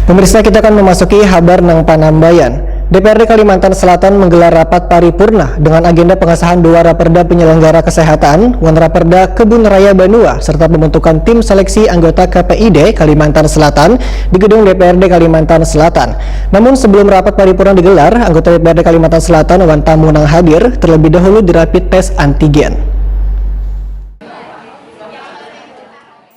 Pemirsa, kita akan memasuki kabar Nang Panambayan. DPRD Kalimantan Selatan menggelar rapat paripurna dengan agenda pengesahan 2 raperda penyelenggara kesehatan, 1 raperda Kebun Raya Banua, serta pembentukan tim seleksi anggota KPID Kalimantan Selatan di gedung DPRD Kalimantan Selatan. Namun sebelum rapat paripurna digelar, anggota DPRD Kalimantan Selatan Wan Tamu Nang hadir terlebih dahulu di rapid test antigen.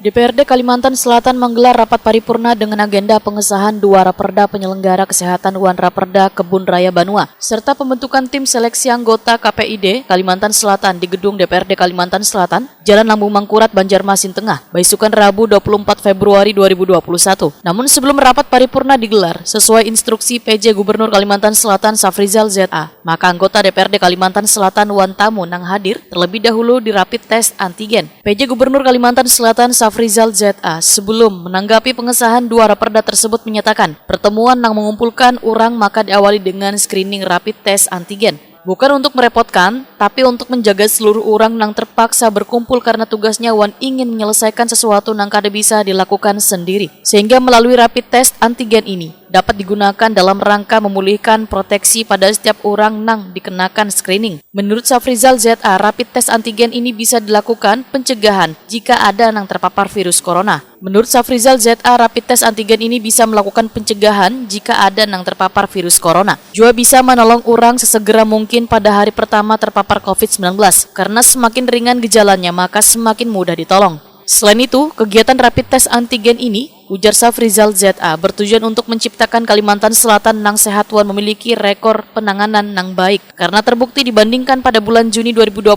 DPRD Kalimantan Selatan menggelar rapat paripurna dengan agenda pengesahan 2 raperda penyelenggara kesehatan 1 raperda Kebun Raya Banua, serta pembentukan tim seleksi anggota KPID Kalimantan Selatan di gedung DPRD Kalimantan Selatan, Jalan Lambung Mangkurat, Banjarmasin Tengah, Baisukan Rabu 24 Februari 2021. Namun sebelum rapat paripurna digelar, sesuai instruksi PJ Gubernur Kalimantan Selatan Safrizal ZA, maka anggota DPRD Kalimantan Selatan Wan Tamu Nang hadir terlebih dahulu di rapid test antigen. PJ Gubernur Kalimantan Selatan Safrizal ZA sebelum menanggapi pengesahan 2 raperda tersebut menyatakan pertemuan Nang mengumpulkan orang maka diawali dengan screening rapid test antigen. Bukan untuk merepotkan, tapi untuk menjaga seluruh orang Nang terpaksa berkumpul karena tugasnya Wan ingin menyelesaikan sesuatu Nang kada bisa dilakukan sendiri. Sehingga melalui rapid test antigen ini dapat digunakan dalam rangka memulihkan proteksi pada setiap orang Nang dikenakan screening. Menurut Safrizal ZA, rapid test antigen ini bisa dilakukan pencegahan jika ada Nang terpapar virus corona. Menurut Safrizal ZA, rapid test antigen ini bisa melakukan pencegahan jika ada Nang terpapar virus corona. Juga bisa menolong orang sesegera mungkin pada hari pertama terpapar COVID-19, karena semakin ringan gejalanya maka semakin mudah ditolong. Selain itu, kegiatan rapid test antigen ini, ujar Safrizal ZA, bertujuan untuk menciptakan Kalimantan Selatan Nang sehat Wan memiliki rekor penanganan Nang baik, karena terbukti dibandingkan pada bulan Juni 2020.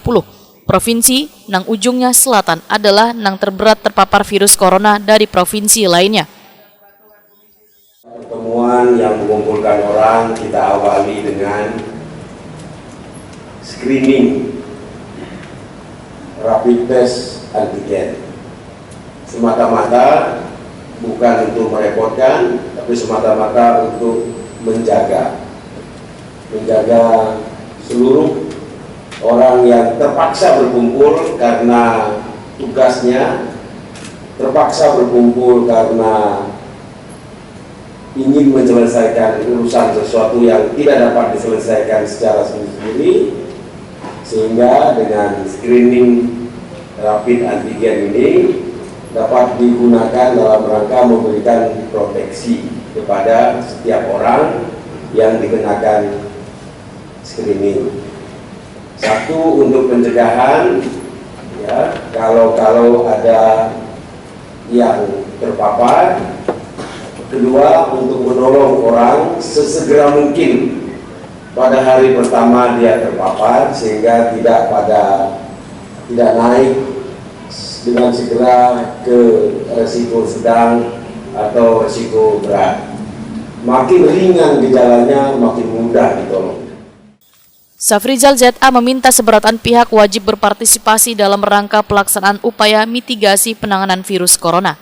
Provinsi Nang ujungnya selatan adalah Nang terberat terpapar virus corona dari provinsi lainnya. Pertemuan yang mengumpulkan orang kita awali dengan screening rapid test antigen. Semata-mata bukan untuk merepotkan, tapi semata-mata untuk menjaga seluruh orang yang terpaksa berkumpul karena tugasnya, terpaksa berkumpul karena ingin menyelesaikan urusan sesuatu yang tidak dapat diselesaikan secara sendiri, sehingga dengan screening rapid antigen ini dapat digunakan dalam rangka memberikan proteksi kepada setiap orang yang dikenakan screening. Satu, untuk pencegahan, ya, kalau ada yang terpapar. Kedua, untuk menolong orang sesegera mungkin pada hari pertama dia terpapar, sehingga tidak naik dengan segera ke resiko sedang atau resiko berat. Makin ringan gejalanya, makin mudah ditolong. Safrizal ZA meminta seberatan pihak wajib berpartisipasi dalam rangka pelaksanaan upaya mitigasi penanganan virus corona.